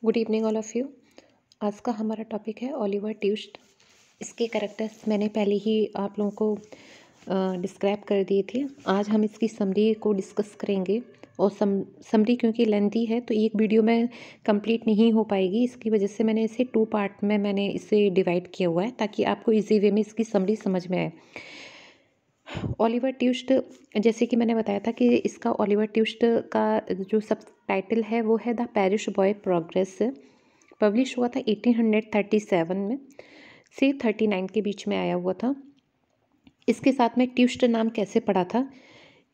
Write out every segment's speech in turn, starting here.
Good evening all of you. आज का हमारा टॉपिक है ओलिवर ट्विस्ट। इसके कैरेक्टर्स मैंने पहले ही आप लोगों को डिस्क्राइब कर दिए थे। आज हम इसकी समरी को डिस्कस करेंगे और समरी क्योंकि लेंथी है तो एक वीडियो में कंप्लीट नहीं हो पाएगी। इसकी वजह से मैंने इसे 2 पार्ट में इसे डिवाइड किया हुआ है ताकि आपको इजी वे में इसकी समरी समझ में आए। ओलिवर ट्विस्ट, जैसे कि मैंने बताया था कि इसका ओलिवर ट्विस्ट का जो सब टाइटल है वो है the parish boy progress. Publish हुआ था 1837 में से 39 के बीच में आया हुआ था। इसके साथ में ट्विस्ट नाम कैसे पड़ा था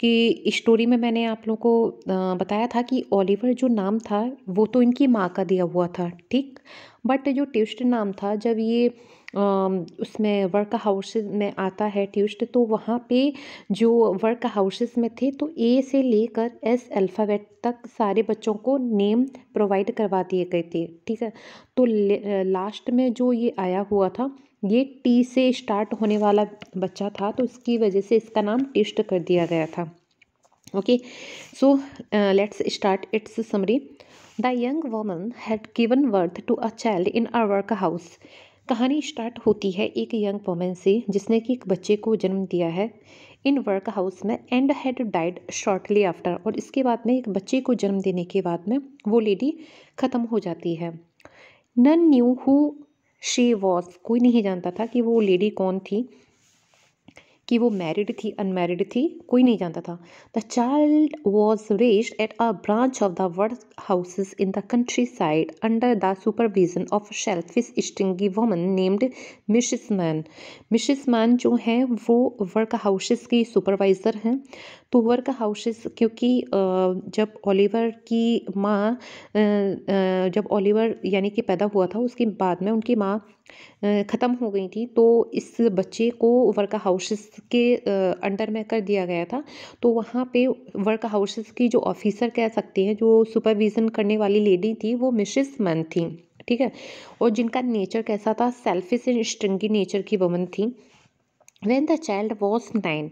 कि स्टोरी में मैंने आप लोगों को बताया था कि ओलिवर जो नाम था वो तो इनकी माँ का दिया हुआ था, ठीक। बट जो ट्विस्ट नाम था जब ये उसमें वर्क हाउसेस में आता है ट्विस्ट, तो वहाँ पे जो वर्क हाउसेस में थे तो ए से लेकर एस अल्फ़ाबेट तक सारे बच्चों को नेम प्रोवाइड करवा दिए गए थे, ठीक है। तो लास्ट में जो ये आया हुआ था ये टी से स्टार्ट होने वाला बच्चा था, तो इसकी वजह से इसका नाम ट्विस्ट कर दिया गया था। Okay, so let's start its summary. The young woman had given birth to a child in a work house. कहानी स्टार्ट होती है एक यंग वुमन से जिसने कि एक बच्चे को जन्म दिया है इन वर्क हाउस में and had died shortly after. और इसके बाद में एक बच्चे को जन्म देने के बाद में वो लेडी ख़त्म हो जाती है। None knew who she was, कोई नहीं जानता था कि वो लेडी कौन थी, कि वो मैरिड थी अनमैरिड थी, कोई नहीं जानता था। The child was raised at a branch of the work houses in the country side under the supervision of shellfish stingy woman named Mrs man. Mrs man जो हैं वो वर्क हाउसेस की सुपरवाइज़र हैं। तो वर्क हाउसेस क्योंकि जब Oliver की माँ जब ओलिवर यानी कि पैदा हुआ था उसके बाद में उनकी माँ ख़त्म हो गई थी, तो इस बच्चे को वर्क हाउसेस के अंडर में कर दिया गया था। तो वहाँ पे वर्क हाउसेस की जो ऑफिसर कह सकते हैं, जो सुपरविज़न करने वाली लेडी थी वो मिसेस मैन थी, ठीक है। और जिनका नेचर कैसा था, सेल्फिश एंड स्ट्रिंगी नेचर की वुमन थी। When the child was 9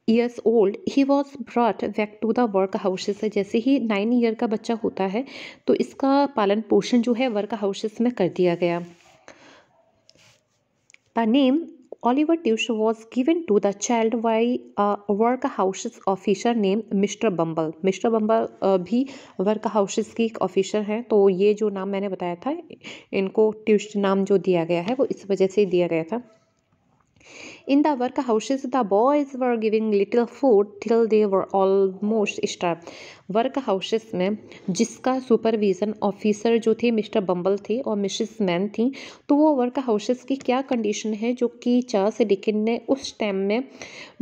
years old, he was brought back to the work houses। जैसे ही 9 ईयर का बच्चा होता है तो इसका पालन पोषण जो है वर्क हाउसेस में कर दिया गया। The name Oliver Twist was given to the child by a workhouses officer named mister Bumble. Mister Bumble भी वर्क हाउसेस की एक ऑफिसर हैं। तो ये जो नाम मैंने बताया था, इनको ट्विस्ट नाम जो दिया गया है वो इस वजह से दिया गया था। In the workhouses, the boys were giving little food till they were almost starved। Work houses में जिसका सुपरविज़न ऑफिसर जो थे मिस्टर बम्बल थे और मिसेस मैन थी, तो वो वर्क हाउसेस की क्या कंडीशन है जो कि चार्ल्स डिकेंस ने उस टाइम में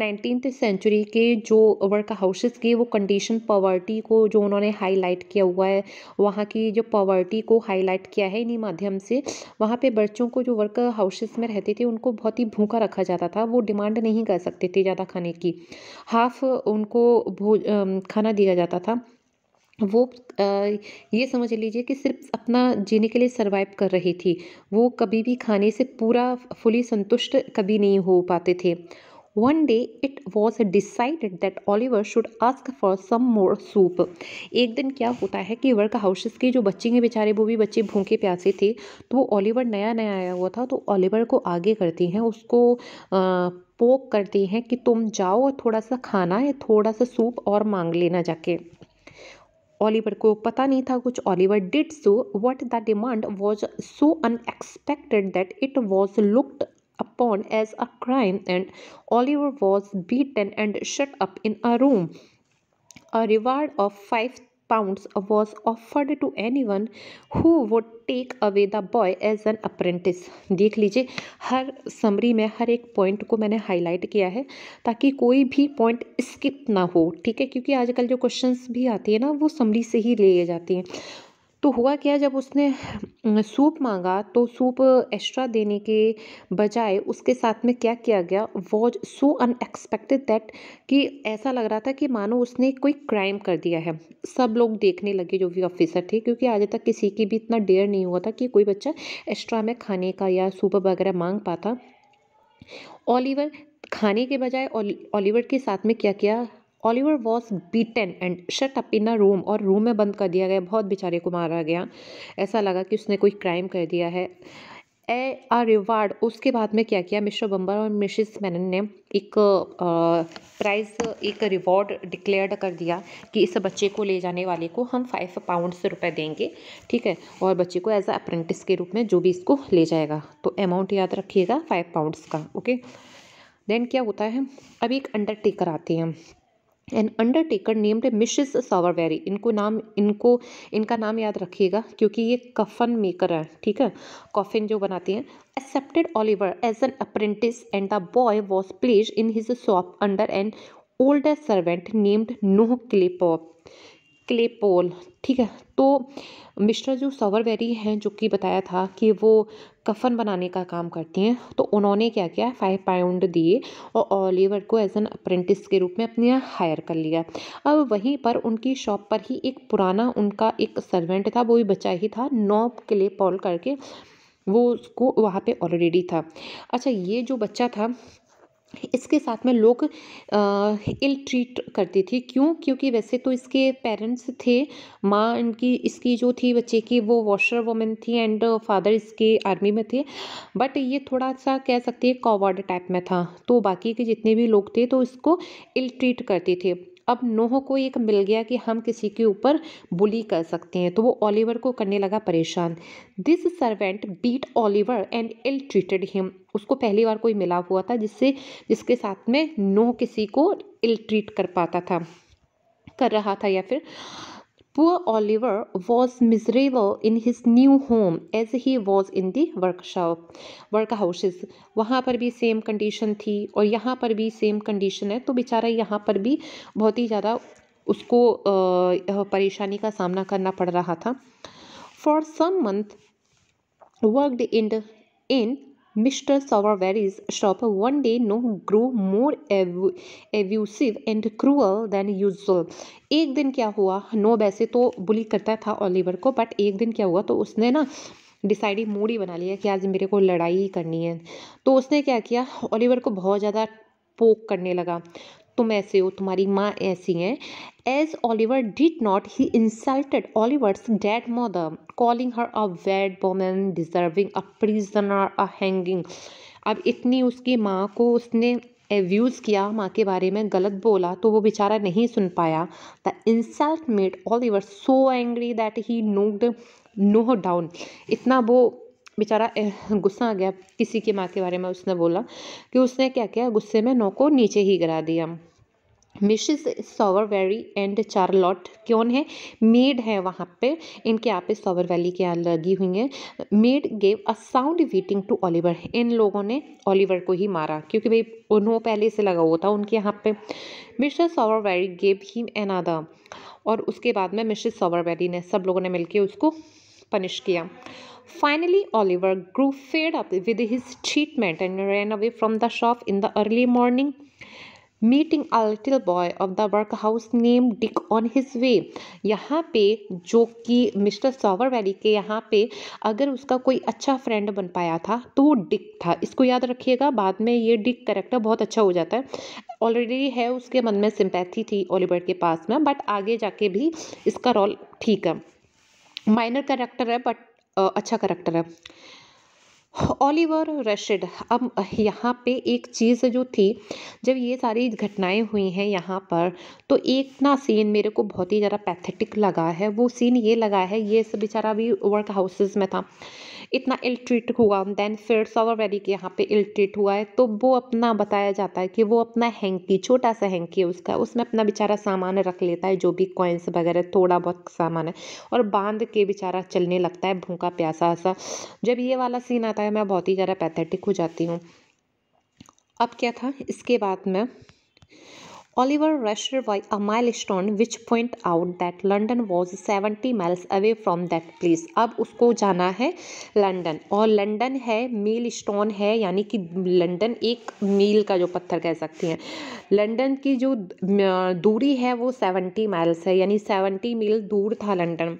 19th सेंचुरी के जो वर्क हाउसेस की वो कंडीशन पॉवर्टी को जो उन्होंने हाईलाइट किया हुआ है, वहाँ की जो पॉवर्टी को हाईलाइट किया है इन्हीं माध्यम से। वहाँ पे बच्चों को जो वर्क हाउसेस में रहते थे उनको बहुत ही भूखा रखा जाता था। वो डिमांड नहीं कर सकते थे ज़्यादा खाने की, हाफ उनको खाना दिया जाता था। वो ये समझ लीजिए कि सिर्फ अपना जीने के लिए सरवाइव कर रही थी। वो कभी भी खाने से पूरा फुली संतुष्ट कभी नहीं हो पाते थे। One day it was decided that Oliver should ask for some more soup। एक दिन क्या होता है कि वर्क हाउसेस के जो बच्चे हैं बेचारे, वो भी बच्चे भूखे प्यासे थे। तो वो ओलिवर नया नया आया हुआ था, तो ओलिवर को आगे करती हैं, उसको पोक करती हैं कि तुम जाओ और थोड़ा सा खाना या थोड़ा सा सूप और मांग लेना जाके। ओलिवर को पता नहीं था कुछ। Oliver did so what the demand was so unexpected that it was looked upon as a crime and Oliver was beaten and shut up in a room। A reward of £5 was offered to anyone who would take away the boy as an apprentice। देख लीजिए, हर summary में हर एक point को मैंने highlight किया है ताकि कोई भी पॉइंट स्किप ना हो, ठीक है। क्योंकि आजकल जो क्वेश्चंस भी आती है ना वो समरी से ही लिए जाती हैं। तो हुआ क्या, जब उसने सूप मांगा तो सूप एक्स्ट्रा देने के बजाय उसके साथ में क्या किया गया, वॉज सो अनएक्सपेक्टेड दैट कि ऐसा लग रहा था कि मानो उसने कोई क्राइम कर दिया है। सब लोग देखने लगे जो भी ऑफिसर थे, क्योंकि आज तक किसी की भी इतना डेयर नहीं हुआ था कि कोई बच्चा एक्स्ट्रा में खाने का या सूप वगैरह मांग पाता। ओलिवर खाने के बजाय ओलिवर के साथ में क्या किया, Oliver was beaten and shut up in a room, और रूम में बंद कर दिया गया, बहुत बेचारे को मारा गया, ऐसा लगा कि उसने कोई क्राइम कर दिया है। आ रिवार्ड, उसके बाद में क्या किया, मिस्टर बम्बर और मिसेस मेनन ने एक प्राइज़, एक रिवॉर्ड डिक्लेयर कर दिया कि इस बच्चे को ले जाने वाले को हम 5 पाउंड रुपए देंगे, ठीक है, और बच्चे को एज अ अप्रेंटिस के रूप में जो भी इसको ले जाएगा, तो अमाउंट याद रखिएगा 5 पाउंड्स का, ओके। देन क्या होता है, अभी एक अंडरटेकर आते हैं, एन अंडरटेकर नेम्ड मिसेस सॉवरबेरी, इनका नाम याद रखिएगा क्योंकि ये कफन मेकर है, ठीक है, कॉफिन जो बनाते हैं। Accepted Oliver as an apprentice and the boy was placed in his shop under an older servant named Noah Claypole, ठीक है। तो मिस्टर जो सॉवरबेरी हैं, जो कि बताया था कि वो कफन बनाने का काम करती हैं, तो उन्होंने क्या किया, 5 पाउंड दिए और ओलिवर को एज एन अप्रेंटिस के रूप में अपने यहाँ हायर कर लिया। अब वहीं पर उनकी शॉप पर ही एक पुराना उनका एक सर्वेंट था, वो भी बच्चा ही था, नॉब क्लेपोल करके, वो उसको वहाँ पे ऑलरेडी था। अच्छा, ये जो बच्चा था इसके साथ में लोग इल ट्रीट करती थी, क्यों, क्योंकि वैसे तो इसके पेरेंट्स थे, माँ इनकी इसकी जो थी बच्चे की वो वॉशर वुमन थी एंड फादर इसके आर्मी में थे, बट ये थोड़ा सा कह सकते हैं कॉवर्ड टाइप में था, तो बाकी के जितने भी लोग थे तो इसको इल ट्रीट करते थे। अब नोह को एक मिल गया कि हम किसी के ऊपर बुली कर सकते हैं, तो वो ओलिवर को करने लगा परेशान। This servant beat Oliver and ill treated him, उसको पहली बार कोई मिला हुआ था जिसके साथ में नोह किसी को इल ट्रीट कर रहा था, या फिर Poor Oliver was miserable in his new home as he was in the workhouses. वहाँ पर भी सेम कंडीशन थी और यहाँ पर भी सेम कंडीशन है, तो बेचारा यहाँ पर भी बहुत ही ज़्यादा उसको परेशानी का सामना करना पड़ रहा था। For some month worked in Mr. Sowerberry's shop, one day Noah grew more abusive and cruel than usual. एक दिन क्या हुआ, नो वैसे तो बुली करता था ओलिवर को, बट एक दिन क्या हुआ, तो उसने ना डिसाइड मूड ही बना लिया कि आज मेरे को लड़ाई ही करनी है, तो उसने क्या किया, ओलिवर को बहुत ज़्यादा पोक करने लगा, तुम ऐसे हो, तुम्हारी माँ ऐसी है। As Oliver did not, he insulted Oliver's dead mother, calling her a bad woman, deserving a prisoner, a hanging. अब इतनी उसकी माँ को उसने एब्यूज़ किया, माँ के बारे में गलत बोला, तो वो बेचारा नहीं सुन पाया। The insult made Oliver so angry that he knocked Noah down. इतना वो बेचारा गुस्सा आ गया, किसी की माँ के बारे में उसने बोला कि उसने क्या किया, गुस्से में नो को नीचे ही गिरा दिया। मिसेस सॉवरबेरी एंड चार्लोट कौन है, मेड है वहाँ पे, इनके यहाँ पे सॉवरबेरी के यहाँ लगी हुई हैं। Made gave a sound beating to Oliver, इन लोगों ने ओलिवर को ही मारा क्योंकि भाई उन्होंने पहले से लगा हुआ था उनके यहाँ पे। मिस्टर सॉवरबेरी गेव हिम अनदर, और उसके बाद में मिसेस सॉवरबेरी ने, सब लोगों ने मिलकर उसको पनिश किया। Finally, Oliver grew fed up with his treatment and ran away from the shop in the early morning, meeting a little boy of the workhouse named Dick on his way. यहाँ पे जो कि mister सॉवरबेरी के यहाँ पे अगर उसका कोई अच्छा फ्रेंड बन पाया था तो वो डिक था, इसको याद रखिएगा, बाद में ये डिक कैरेक्टर बहुत अच्छा हो जाता है। ऑलरेडी है उसके मन में सिंपैथी थी ओलिवर के पास में, बट आगे जाके भी इसका रोल ठीक है, माइनर कैरेक्टर है बट अच्छा करेक्टर है। ओलिवर रशिड, अब यहाँ पे एक चीज़ जो थी, जब ये सारी घटनाएं हुई हैं यहाँ पर, तो एक ना सीन मेरे को बहुत ही ज़्यादा पैथेटिक लगा है। वो सीन ये लगा है, ये सब बेचारा भी वर्क हाउसेस में था, इतना इल ट्रीट हुआ, देन फिर सॉवरबेरी के यहाँ पे इल ट्रीट हुआ है, तो वो अपना बताया जाता है कि वो अपना हैंकी, छोटा सा हैंकी है उसका, उसमें अपना बेचारा सामान रख लेता है, जो भी कॉइन्स वगैरह थोड़ा बहुत सामान है, और बांध के बेचारा चलने लगता है भूखा प्यासा सा। जब ये वाला सीन आता है मैं बहुत ही ज़्यादा पैथेटिक हो जाती हूँ। अब क्या था इसके बाद में, Oliver rushed by a milestone which point out that London was 70 miles away from that place. अब उसको जाना है लंदन, और लंदन है मील स्टोन है, यानी कि लंदन एक मील का जो पत्थर कह सकते हैं, लंदन की जो दूरी है वो 70 माइल्स है, यानी 70 मील दूर था लंदन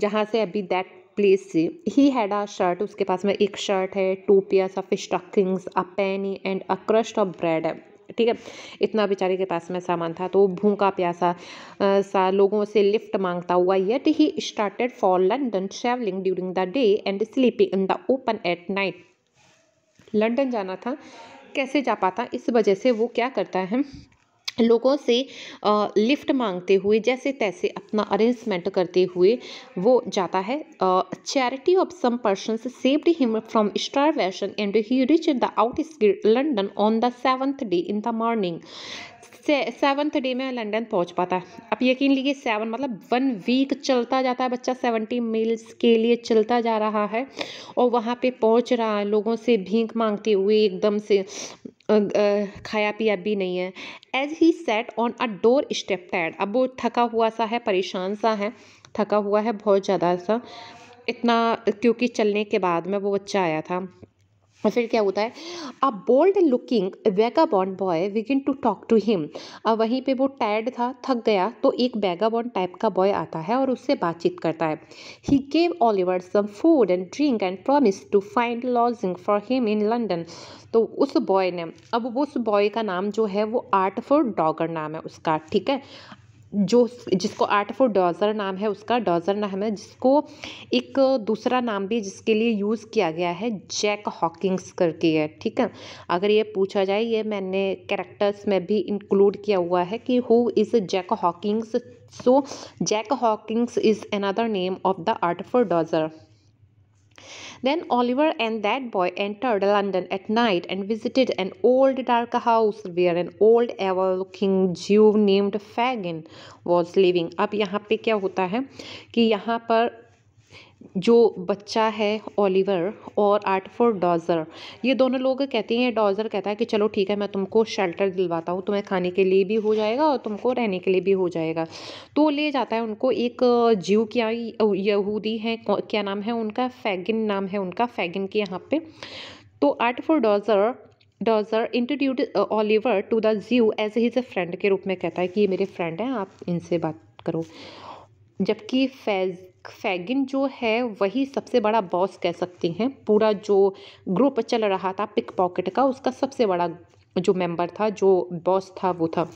जहाँ से अभी दैट प्लेस से। ही हैड अ शर्ट, उसके पास में एक शर्ट है, 2 pairs of stockings, a Penney and a crust of bread है, ठीक है, इतना बेचारे के पास में सामान था। तो भूखा प्यासा सा लोगों से लिफ्ट मांगता हुआ, yet he started for London, travelling during the day and sleeping in the open at night. London जाना था, कैसे जा पाता, इस वजह से वो क्या करता है, लोगों से लिफ्ट मांगते हुए जैसे तैसे अपना अरेंजमेंट करते हुए वो जाता है। Charity of some persons saved him from starvation and he reach the outskirts London on the 7th day in the morning. 7th day में लंदन पहुंच पाता है। अब यकीन लीजिए 7 मतलब 1 वीक चलता जाता है बच्चा, 70 मील्स के लिए चलता जा रहा है और वहाँ पे पहुंच रहा है लोगों से भीख मांगते हुए, एकदम से खाया पिया भी नहीं है। As he sat on a door step tired, अब वो थका हुआ सा है, परेशान सा है, थका हुआ है बहुत ज़्यादा सा, इतना क्योंकि चलने के बाद में वो बच्चा आया था। और फिर क्या होता है, a bold looking vagabond boy begin to talk to him. अब वहीं पे वो टायर्ड था, थक गया, तो एक वैगाबॉन्ड टाइप का बॉय आता है और उससे बातचीत करता है। He gave Oliver some food and drink and promise to find lodging for him in London. तो उस बॉय ने, अब वो उस बॉय का नाम जो है वो आर्टफुर डॉगर नाम है उसका, ठीक है, जो जिसको आर्टफुर डॉजर नाम है उसका, डॉजर नाम है, जिसको एक दूसरा नाम भी जिसके लिए यूज़ किया गया है जैक हॉकिंग्स करके है, ठीक है। अगर ये पूछा जाए, ये मैंने कैरेक्टर्स में भी इंक्लूड किया हुआ है कि who is Jack Hawkins. So Jack Hawkins is another name of the Artful Dodger. Then Oliver and that boy entered London at night and visited an old dark house where an old evil-looking Jew named Fagin was living. अब यहाँ पे क्या होता है कि यहाँ पर जो बच्चा है ओलिवर और आर्टफुर डॉजर, ये दोनों लोग कहते हैं, डॉजर कहता है कि चलो ठीक है, मैं तुमको शेल्टर दिलवाता हूँ, तुम्हें खाने के लिए भी हो जाएगा और तुमको रहने के लिए भी हो जाएगा। तो ले जाता है उनको एक जीव, क्या यहूदी है, क्या नाम है उनका, फैगिन नाम है उनका, फैगिन के यहाँ पे। तो Artful Dodger introduce Oliver to the Jew as his friend के रूप में कहता है कि ये मेरे फ्रेंड हैं, आप इनसे बात करो। जबकि फैगिन जो है वही सबसे बड़ा बॉस कह सकते हैं, पूरा जो ग्रुप चल रहा था पिक पॉकेट का, उसका सबसे बड़ा जो मेंबर था, जो बॉस था, वो था।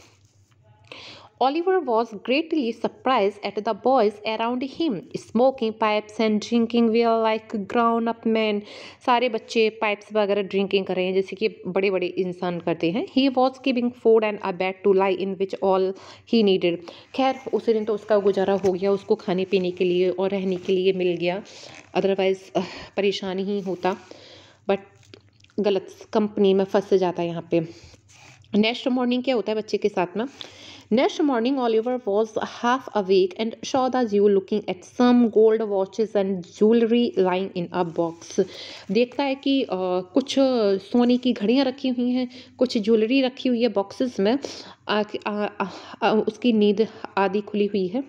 Oliver was greatly surprised at the boys around him, smoking pipes and drinking beer like grown-up men. सारे बच्चे पाइप्स वगैरह ड्रिंकिंग कर रहे हैं जैसे कि बड़े बड़े इंसान करते हैं। He was giving food and a bed to lie in which all he needed. खैर उस दिन तो उसका गुजारा हो गया, उसको खाने पीने के लिए और रहने के लिए मिल गया, अदरवाइज परेशानी ही होता, बट गलत कंपनी में फंस जाता है यहाँ पे। नेक्स्ट मॉर्निंग क्या होता है बच्चे के साथ में, Next morning, Oliver was half awake and saw the Jew looking at some gold watches and jewelry lying in a box. देखता है कि कुछ सोने की घड़ियां रखी हुई हैं, कुछ ज्वेलरी रखी हुई है बॉक्सेस में। उसकी नींद आदि खुली हुई है।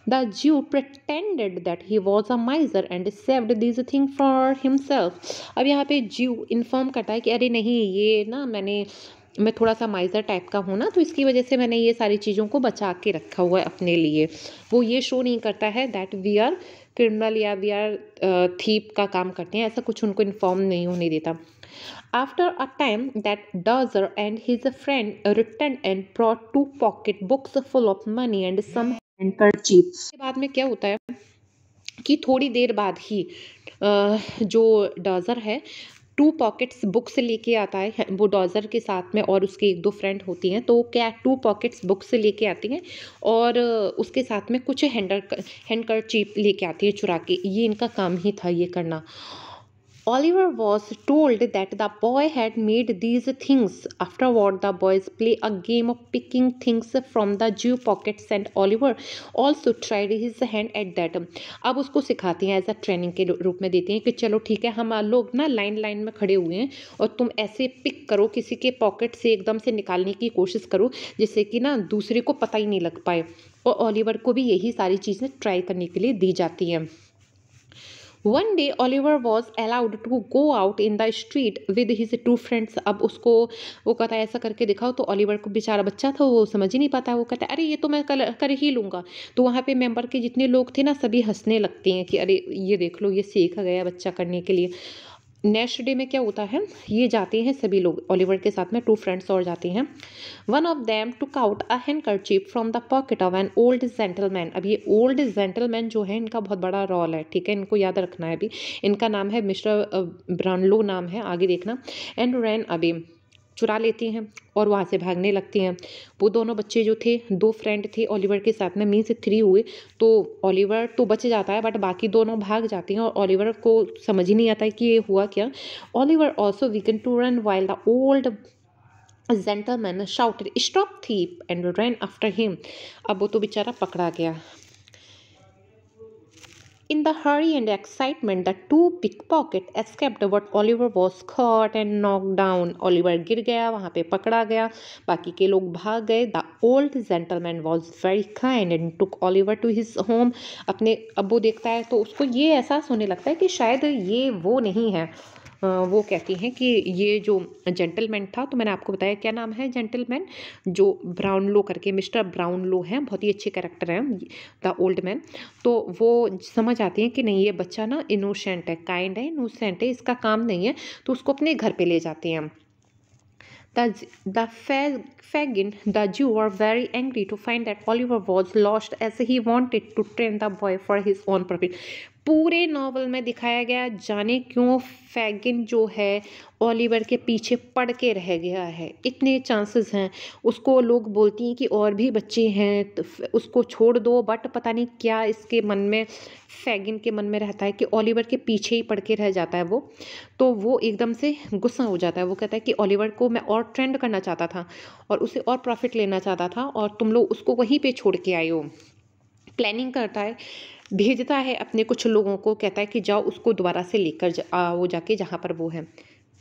The Jew pretended that he was a miser and saved these things for himself. अब यहाँ पे Jew इन्फॉर्म करता है कि अरे नहीं, ये ना मैं थोड़ा सा माइजर टाइप का हूँ ना, तो इसकी वजह से मैंने ये सारी चीज़ों को बचा के रखा हुआ है अपने लिए। वो ये शो नहीं करता है दैट वी आर क्रिमिनल या वी आर थीप का काम करते हैं, ऐसा कुछ उनको इन्फॉर्म नहीं होने देता। After a time that Dodger and his friend return and brought 2 pocket books full of money and some handkerchief. के बाद में क्या होता है कि थोड़ी देर बाद ही जो डॉजर है 2 पॉकेट्स बुक्स लेके आता है, वो डॉजर के साथ में, और उसके 1-2 फ्रेंड होती हैं, तो क्या 2 पॉकेट्स बुक्स लेके आती हैं और उसके साथ में कुछ हैंडकरचीफ लेके आती है चुरा के। ये इनका काम ही था ये करना। Oliver was told that the boy had made these things. Afterward, the boys play a game of picking things from the Jew pockets and Oliver also tried his hand at that. अब उसको सिखाती हैं, as a training के रूप में देती हैं कि चलो ठीक है, हम लोग ना लाइन में खड़े हुए हैं और तुम ऐसे पिक करो, किसी के पॉकेट से एकदम से निकालने की कोशिश करो जिससे कि ना दूसरे को पता ही नहीं लग पाए। और ओलिवर को भी यही सारी चीज़ें ट्राई करने के लिए दी जाती हैं। One day Oliver was allowed to go out in the street with his 2 friends. अब उसको वो कहता है ऐसा करके दिखाओ, तो ओलिवर को, बेचारा बच्चा था, वो समझ ही नहीं पाता, वो कहता है अरे ये तो मैं कर ही लूँगा। तो वहाँ पे मेंबर के जितने लोग थे ना, सभी हंसने लगते हैं कि अरे ये देख लो, ये सीख गया बच्चा करने के लिए। नेक्स्ट डे में क्या होता है, ये जाते हैं सभी लोग ओलिवर के साथ में, 2 फ्रेंड्स और जाते हैं। One of them took out a handkerchief from the pocket of an old gentleman. अब ये ओल्ड जेंटलमैन जो है इनका बहुत बड़ा रोल है, ठीक है, इनको याद रखना है अभी। इनका नाम है मिस्टर ब्राउनलो नाम है, आगे देखना। एंड रैन अवे, चुरा लेती हैं और वहाँ से भागने लगती हैं। वो दोनों बच्चे जो थे, 2 फ्रेंड थे ओलिवर के साथ में, मीन्स 3 हुए। तो ओलिवर तो बच जाता है बट बाकी दोनों भाग जाती हैं और ओलिवर को समझ ही नहीं आता है कि ये हुआ क्या। Oliver also began to run while the old gentleman shouted stop thief and ran after him. अब वो तो बेचारा पकड़ा गया। In the hurry and excitement, the 2 pickpockets escaped, but Oliver was caught and knocked down. Oliver गिर गया, वहाँ पे पकड़ा गया, बाकी के लोग भाग गए। The old gentleman was very kind and took Oliver to his home. अपने अब वो देखता है तो उसको ये एहसास होने लगता है कि शायद ये वो नहीं है। वो कहती हैं कि ये जो जेंटलमैन था, तो मैंने आपको बताया क्या नाम है जेंटलमैन, जो ब्राउनलो करके, मिस्टर ब्राउनलो हैं, बहुत ही अच्छे कैरेक्टर हैं द ओल्ड मैन। तो वो समझ आती हैं कि नहीं ये बच्चा ना इनोसेंट है, काइंड है, इनोसेंट है, इसका काम नहीं है, तो उसको अपने घर पे ले जाते हैं। The Fagin, the Jew, were very angry to find that Oliver was lost as he wanted to train the boy for his own profit. पूरे नॉवल में दिखाया गया जाने क्यों फैगिन जो है ओलिवर के पीछे पड़ के रह गया है। इतने चांसेस हैं, उसको लोग बोलती हैं कि और भी बच्चे हैं तो उसको छोड़ दो, बट पता नहीं क्या इसके मन में, फैगिन के मन में रहता है कि ओलिवर के पीछे ही पड़ के रह जाता है वो। तो वो एकदम से गुस्सा हो जाता है, वो कहता है कि ओलिवर को मैं और ट्रेंड करना चाहता था और उसे और प्रॉफिट लेना चाहता था और तुम लोग उसको वहीं पे छोड़ के आए हो। प्लानिंग करता है, भेजता है अपने कुछ लोगों को, कहता है कि जाओ उसको दोबारा से लेकर आओ जाके जहाँ पर वो है।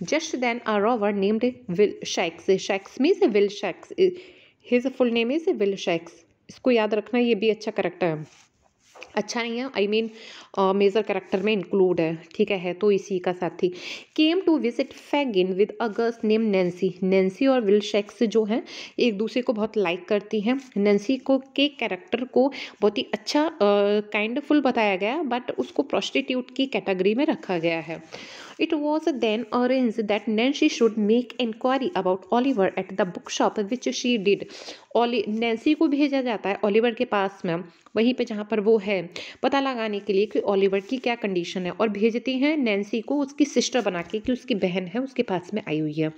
Just then a robber named Will Sikes, Sikes means Will Sikes, his full name is Will Sikes. इसको याद रखना, ये भी अच्छा करेक्टर है, अच्छा नहीं है, आई मीन मेजर कैरेक्टर में इंक्लूड है, ठीक है तो इसी का साथी। Came to visit Fagin with a girl name Nancy. Nancy और विल शैक्स जो हैं एक दूसरे को बहुत लाइक करती हैं। नैन्सी को के कैरेक्टर को बहुत ही अच्छा काइंडफुल बताया गया, बट उसको प्रोस्टिट्यूट की कैटेगरी में रखा गया है। It was then arranged that Nancy should make inquiry about Oliver at the bookshop, which she did. Nancy को भेजा जाता है ओलिवर के पास में, वहीं पे जहाँ पर वो है, पता लगाने के लिए कि ओलिवर की क्या कंडीशन है, और भेजती हैं नैन्सी को उसकी सिस्टर बना के कि उसकी बहन है उसके पास में आई हुई है।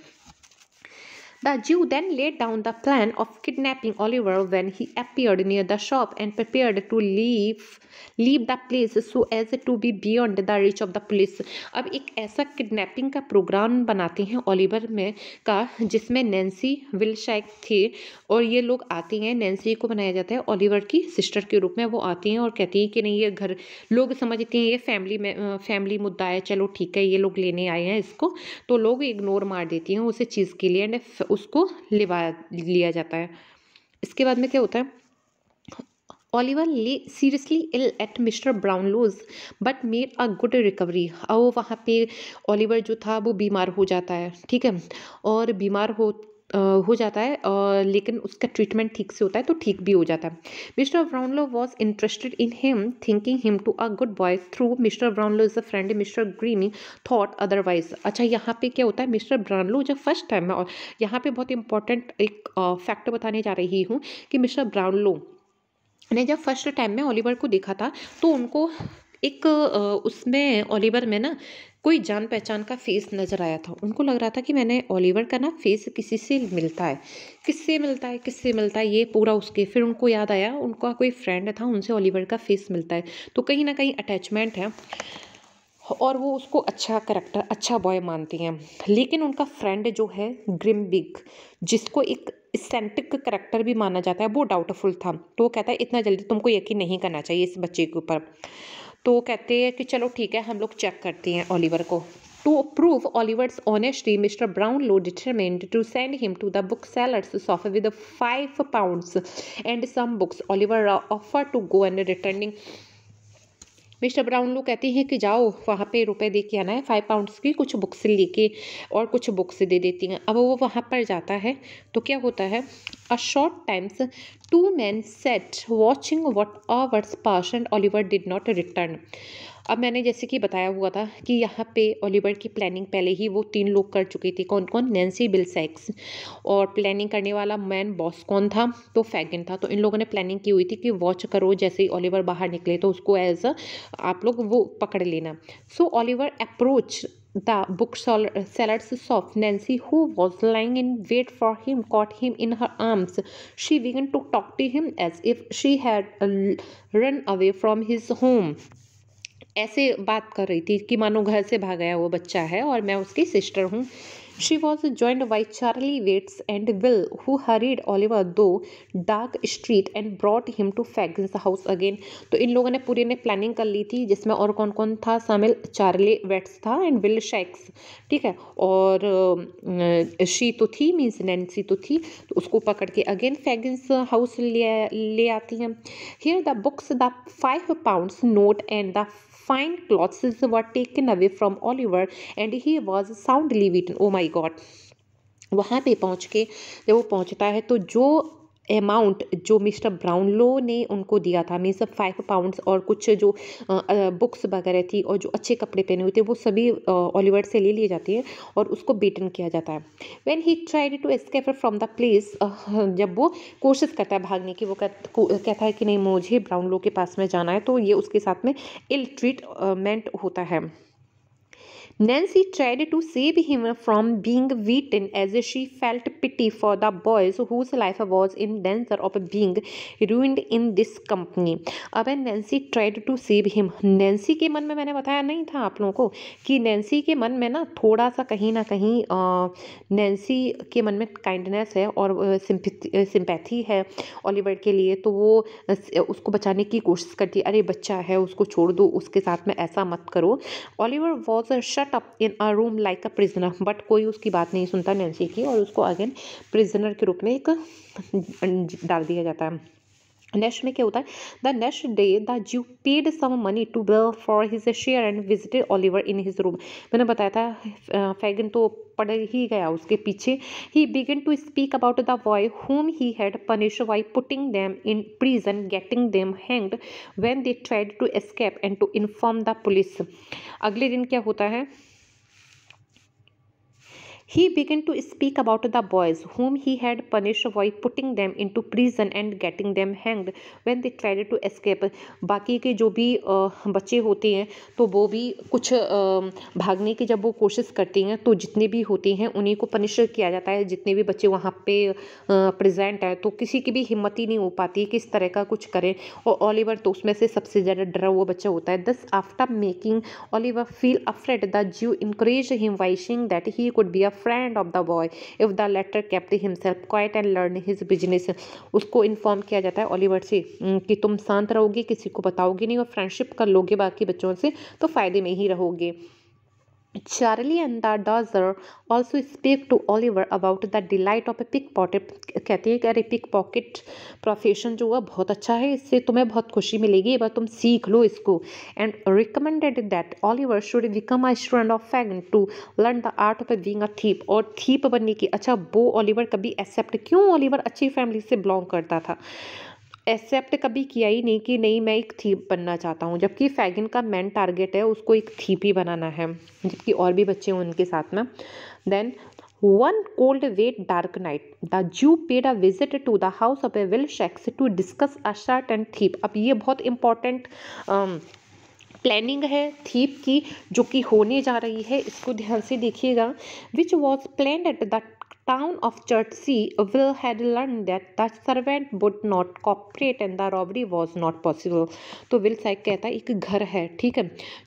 The Jew then laid down the plan of kidnapping Oliver when he appeared near the shop and prepared to leave the place so as to be beyond the reach of the police. अब एक ऐसा kidnapping का programme बनाते हैं Oliver में का, जिसमें Nancy विलशैक थे और ये लोग आती हैं। नैन्सी को बनाया जाता है ओलिवर की सिस्टर के रूप में, वो आती हैं और कहती हैं कि नहीं ये घर, लोग समझते हैं ये फैमिली मुद्दा है, चलो ठीक है ये लोग लेने आए हैं इसको, तो लोग इग्नोर मार देती हैं उसे चीज़ के लिए एंड उसको लिया जाता है। इसके बाद में क्या होता है, Oliver seriously ill at mister Brownlow's but made a good recovery. और वहाँ पे ओलिवर जो था वो बीमार हो जाता है, ठीक है, और बीमार हो जाता है लेकिन उसका ट्रीटमेंट ठीक से होता है तो ठीक भी हो जाता है। Mr Brownlow was interested in him thinking him to a good boy through Mr Brownlow is a friend Mr Greeny thought otherwise. अच्छा यहाँ पे क्या होता है, मिस्टर ब्राउनलो जब फर्स्ट टाइम में, और यहाँ पे बहुत इंपॉर्टेंट एक फैक्ट बताने जा रही हूँ कि मिस्टर ब्राउनलो ने जब फर्स्ट टाइम में ओलिवर को देखा था तो उनको एक उसमें ओलिवर में ना कोई जान पहचान का फेस नज़र आया था। उनको लग रहा था कि मैंने ओलिवर का ना फेस किसी से मिलता है, किससे मिलता है ये पूरा उसके। फिर उनको याद आया उनका कोई फ्रेंड था, उनसे ओलिवर का फेस मिलता है, तो कहीं ना कहीं अटैचमेंट है और वो उसको अच्छा कैरेक्टर, अच्छा बॉय मानती हैं। लेकिन उनका फ्रेंड जो है ग्रिम बिग, जिसको एक इसेंट्रिक कैरेक्टर भी माना जाता है, वो डाउटफुल था। तो वो कहता है इतना जल्दी तुमको यकीन नहीं करना चाहिए इस बच्चे के ऊपर। तो कहते हैं कि चलो ठीक है हम लोग चेक करते हैं ओलिवर को। To prove Oliver's honesty, Mr. Brownlow determined to send him to the bookseller's shop with £5 and some books. Oliver offered to go and returning. Mister Brownlow कहते हैं कि जाओ वहाँ पे रुपए दे के आना है, £5 की कुछ बुक्स लेके, और कुछ बुक्स दे देती हैं। अब वो वहाँ पर जाता है तो क्या होता है, a short times Two men sat watching what hours passed and Oliver did not return. अब मैंने जैसे कि बताया हुआ था कि यहाँ पे ओलिवर की प्लानिंग पहले ही वो 3 लोग कर चुके थे। कौन कौन? Nancy, Bill Sikes. और प्लानिंग करने वाला मैन बॉस कौन था? तो फैगन था। तो इन लोगों ने प्लानिंग की हुई थी कि वॉच करो, जैसे ही ओलिवर बाहर निकले तो उसको एज अ आप लोग वो पकड़ लेना। So Oliver approach the bookseller's shop. Nancy, who was lying in wait for him, caught him in her arms. She began to talk to him as if she had run away from his home. ऐसे बात कर रही थी कि मानो घर से भाग गया वो बच्चा है और मैं उसकी सिस्टर हूँ। She was joined by Charlie Waits and Will, who hurried Oliver through dark street and brought him to Fagin's house again. तो इन लोगों ने पूरी ने प्लानिंग कर ली थी, जिसमें और कौन कौन था शामिल? चार्ली वेट्स था एंड विल शैक्स, ठीक है। और शी तो थी, मीन्स नैन्सी तो थी, तो उसको पकड़ के अगेन फैगिन्स हाउस ले आती हैं। Here the books, the 5 pounds note and the fine clothes were taken away from Oliver and he was soundly beaten. Oh my God! वहाँ पे पहुँच के जब वो पहुँचता है तो जो अमाउंट जो मिस्टर ब्राउनलो ने उनको दिया था, मीन्स 5 pounds और कुछ जो बुक्स वगैरह थी और जो अच्छे कपड़े पहने हुए थे, वो सभी ओलिवर से ले लिए जाते हैं और उसको बीटन किया जाता है। When he tried to escape from the place, जब वो कोशिश करता है भागने की, वो कहता है कि नहीं मुझे ब्राउनलो के पास में जाना है, तो ये उसके साथ में इल ट्रीटमेंट होता है। Nancy tried to save him from being beaten as she felt pity for the boys whose life was in danger of being ruined in this company. अब Nancy tried to save him. Nancy के मन में, मैंने बताया नहीं था आप लोगों को कि नैन्सी के मन में ना थोड़ा सा कहीं ना कहीं नैन्सी के मन में काइंडनेस है और सिंपैथी है ओलिवर के लिए, तो वो उसको बचाने की कोशिश करती है। अरे बच्चा है, उसको छोड़ दो, उसके साथ में ऐसा मत करो। Oliver was shut up in a room like a prisoner, but कोई उसकी बात नहीं सुनता नैन्सी की और उसको अगेन प्रिजनर के रूप में एक डाल दिया जाता है। नेक्स्ट में क्या होता है? The next day the Jew paid some money to Bill for his share and visited Oliver in his room. मैंने बताया था फैगन तो पड़ ही गया उसके पीछे। He began to speak about the boy whom he had punished by putting them in prison, getting them hanged when they tried to escape and to inform the police. अगले दिन क्या होता है? He began to speak about the boys whom he had punished by putting them into prison and getting them hanged when they tried to escape. बाकी के जो भी बच्चे होते हैं तो वो भी कुछ भागने की जब वो कोशिश करते हैं तो जितने भी होते हैं उन्हीं को पनिश किया जाता है। जितने भी बच्चे वहाँ पे प्रेजेंट है तो किसी की भी हिम्मत ही नहीं हो पाती किस तरह का कुछ करें, और ओलिवर तो उसमें से सबसे ज़्यादा डरा हुआ बच्चा होता है। दस after making Oliver feel afraid the ज्यू encouraged him by saying that he could be a friend of the boy if the latter kept himself quiet and learned his business. उसको इन्फॉर्म किया जाता है ओलिवर से कि तुम शांत रहोगे, किसी को बताओगे नहीं और फ्रेंडशिप कर लोगे बाकी बच्चों से तो फायदे में ही रहोगे। Charlie and the Dodger also speak to Oliver about the delight of a pickpocket. कहते हैं कि अरे पिक पॉकेट प्रोफेशन जो है बहुत अच्छा है, इससे तुम्हें बहुत खुशी मिलेगी, बस तुम सीख लो इसको। And recommended that Oliver should become a student of Fagin to learn the art of being a thief. और थीप बनने की, अच्छा वो ओलिवर कभी एक्सेप्ट, क्यों? ओलिवर अच्छी फैमिली से बिलोंग करता था, एक्सेप्ट कभी किया ही नहीं कि नहीं मैं एक थीप बनना चाहता हूँ, जबकि फैगिन का मेन टारगेट है उसको एक थीप ही बनाना है, जबकि और भी बच्चे हैं उनके साथ में। Then one cold wet dark night the Jew paid a visit to the house of a Bill Sikes to discuss a certain theft. अब ये बहुत इंपॉर्टेंट प्लानिंग है थीप की जो कि होने जा रही है, इसको ध्यान से देखिएगा। Which was plan at the town of Chertsey. Will had learned that the servant would not cooperate and the robbery was not possible. तो विल साइक कहता है एक घर है, ठीक है,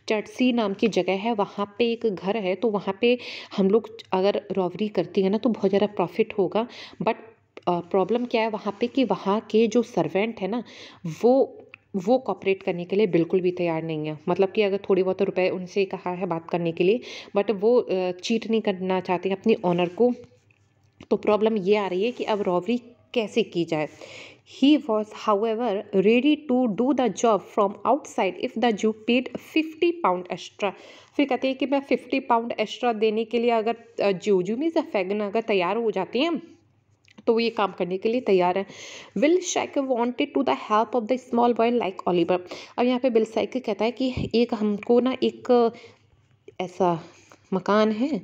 चर्टसी नाम की जगह है, वहाँ पे एक घर है, तो वहाँ पे हम लोग अगर रॉबरी करती है ना तो बहुत ज़्यादा प्रॉफिट होगा। बट प्रॉब्लम क्या है वहाँ पे कि वहाँ के जो सर्वेंट है ना वो कॉपरेट करने के लिए बिल्कुल भी तैयार नहीं है। मतलब कि अगर थोड़ी बहुत रुपए उनसे कहा है बात करने के लिए, बट वो चीट नहीं करना चाहते अपनी ऑनर को। तो प्रॉब्लम ये आ रही है कि अब रॉबरी कैसे की जाए। He was however ready to do the job from outside if the Jew paid 50 pound extra. फिर कहते हैं कि मैं 50 pound एक्स्ट्रा देने के लिए अगर जूजू में से फैगन अगर तैयार हो जाते हैं तो वो ये काम करने के लिए तैयार है। Bill Sikes wanted to the help of the small boy like Oliver. अब यहाँ पे विल शेक कहता है कि एक हमको ना एक ऐसा मकान है,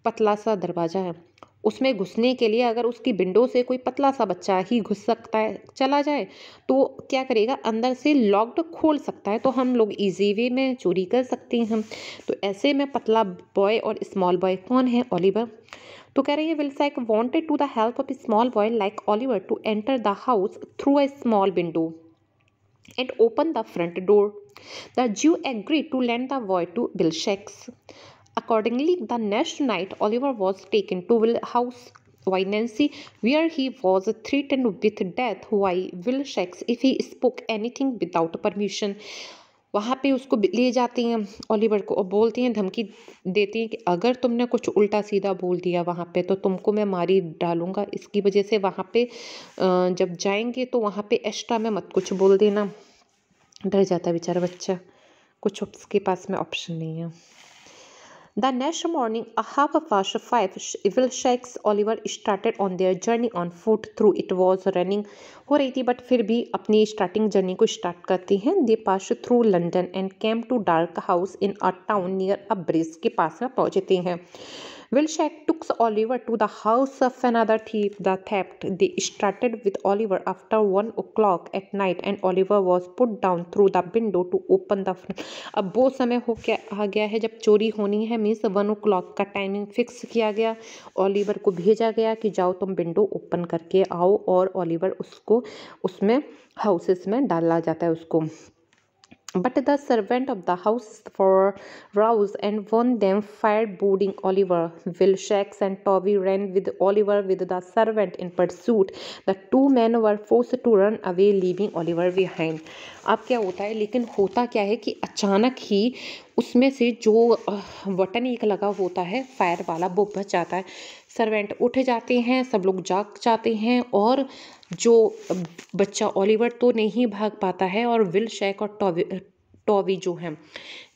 पतला सा दरवाज़ा है, उसमें घुसने के लिए अगर उसकी विंडो से कोई पतला सा बच्चा ही घुस सकता है, चला जाए, तो क्या करेगा, अंदर से लॉक्ड खोल सकता है, तो हम लोग इजी वे में चोरी कर सकते हैं हम। तो ऐसे में पतला बॉय और स्मॉल बॉय कौन है? ओलिवर। तो कह रही है Bill Sikes wanted to the help of small boy like Oliver to enter the house through a small window and open the front door. The Jew agreed to lend the boy to Vilsheks. Accordingly, the next night Oliver was taken to Will House by Nancy, where he was threatened with death by Vilsheks if he spoke anything without permission. वहाँ पे उसको ले जाती हैं Oliver को और बोलती हैं, धमकी देती हैं कि अगर तुमने कुछ उल्टा सीधा बोल दिया वहाँ पे तो तुमको मैं मारी डालूंगा। इसकी वजह से वहाँ पे जब जाएंगे तो वहाँ पे एक्स्ट्रा में मत कुछ बोल देना। डर जाता है बेचारा बच्चा, कुछ उसके पास में ऑप्शन नहीं है। The next morning, a 5:30, Vilsheks Oliver started on their journey on foot through it was raining हो रही थी बट फिर भी अपनी स्टार्टिंग जर्नी को स्टार्ट करती हैं। They passed through London and came to dark house in a town near a bridge के पास में पहुंचते हैं। Vilshek took Oliver to the house of another thief. The theft they started with Oliver after 1 o'clock at night and Oliver was put down through the window to open the front. अब वो समय हो क्या आ गया है जब चोरी होनी है, मीन्स 1 o'clock का टाइमिंग फिक्स किया गया। ओलिवर को भेजा गया कि जाओ तुम विंडो ओपन करके आओ और ओलिवर उसको उसमें हाउसेस में डाला जाता है उसको। But the servant of the house roused and one them fired boarding Oliver. Vilsheks and Toby ran with Oliver with the servant in pursuit. The two men were forced to run away leaving Oliver behind. अब क्या होता है, लेकिन होता क्या है कि अचानक ही उसमें से जो बटन एक लगा होता है फायर वाला वो बच जाता है। सर्वेंट उठ जाते हैं, सब लोग जाग जाते हैं और जो बच्चा ओलिवर तो नहीं भाग पाता है और विलशैक और टॉवी जो हैं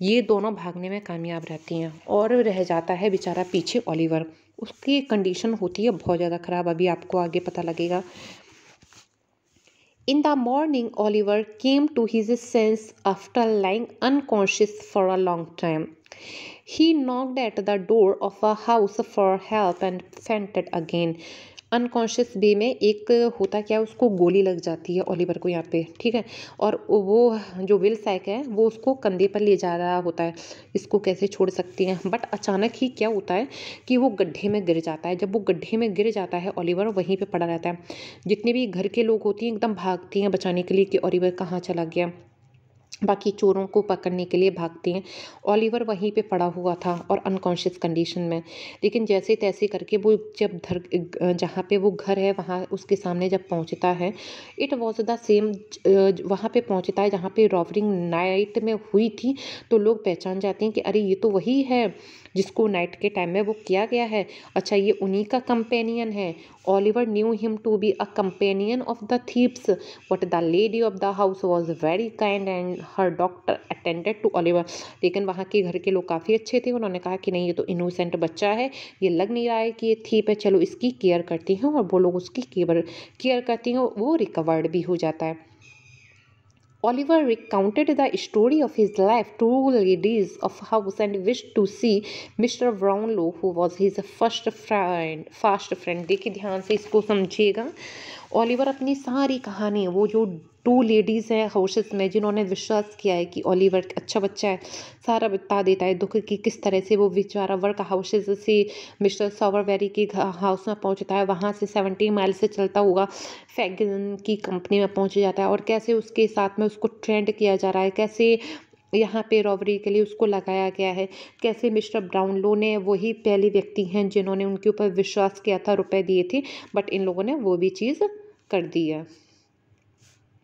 ये दोनों भागने में कामयाब रहती हैं और रह जाता है बेचारा पीछे ओलिवर। उसकी कंडीशन होती है बहुत ज़्यादा ख़राब, अभी आपको आगे पता लगेगा। In the morning, Oliver came to his sense after lying unconscious for a long time. He knocked at the door of a house for help and fainted again. Unconscious way में एक होता क्या है, उसको गोली लग जाती है ओलिवर को यहाँ पे, ठीक है, और वो जो विलशैक है वो उसको कंधे पर ले जा रहा होता है, इसको कैसे छोड़ सकती हैं। बट अचानक ही क्या होता है कि वो गड्ढे में गिर जाता है। जब वो गड्ढे में गिर जाता है ओलिवर वहीं पे पड़ा रहता है। जितने भी घर के लोग होती हैं एकदम भागती हैं बचाने के लिए कि ओलिवर कहाँ चला गया, बाकी चोरों को पकड़ने के लिए भागते हैं। ओलिवर वहीं पे पड़ा हुआ था और अनकॉन्शियस कंडीशन में, लेकिन जैसे तैसे करके वो जब जहाँ पे वो घर है वहाँ उसके सामने जब पहुँचता है, इट वॉज द सेम, वहाँ पे पहुँचता है जहाँ पे रॉबरिंग नाइट में हुई थी। तो लोग पहचान जाते हैं कि अरे ये तो वही है जिसको नाइट के टाइम में वो किया गया है, अच्छा ये उन्हीं का कंपेनियन है। Oliver knew him to be a companion of the thieves but the lady of the house was very kind and her doctor attended to Oliver. लेकिन वहाँ के घर के लोग काफ़ी अच्छे थे, उन्होंने कहा कि नहीं ये तो इनोसेंट बच्चा है, ये लग नहीं रहा है कि ये थीप है, चलो इसकी केयर करती हैं। और वो लोग उसकी केयर करती हैं, वो रिकवर्ड भी हो जाता है। Oliver recounted the story of his life to ladies of house and wished to see Mr. Brownlow, who was his first friend. देखिए ध्यान से इसको समझिएगा। ओलिवर अपनी सारी कहानी, वो जो 2 लेडीज़ हैं हाउसेस में जिन्होंने विश्वास किया है कि ओलिवर अच्छा बच्चा है, सारा बता देता है दुख की किस तरह से वो बेचारा वर्क हाउसेस से मिस्टर सॉवरबेरी के हाउस में पहुंचता है, वहाँ से 70 माइल से चलता हुआ फैगन की कंपनी में पहुंच जाता है और कैसे उसके साथ में उसको ट्रेंड किया जा रहा है, कैसे यहाँ पे रॉबरी के लिए उसको लगाया गया है, कैसे मिस्टर ब्राउनलो ने वही पहले व्यक्ति हैं जिन्होंने उनके ऊपर विश्वास किया था, रुपए दिए थे, बट इन लोगों ने वो भी चीज़ कर दी है।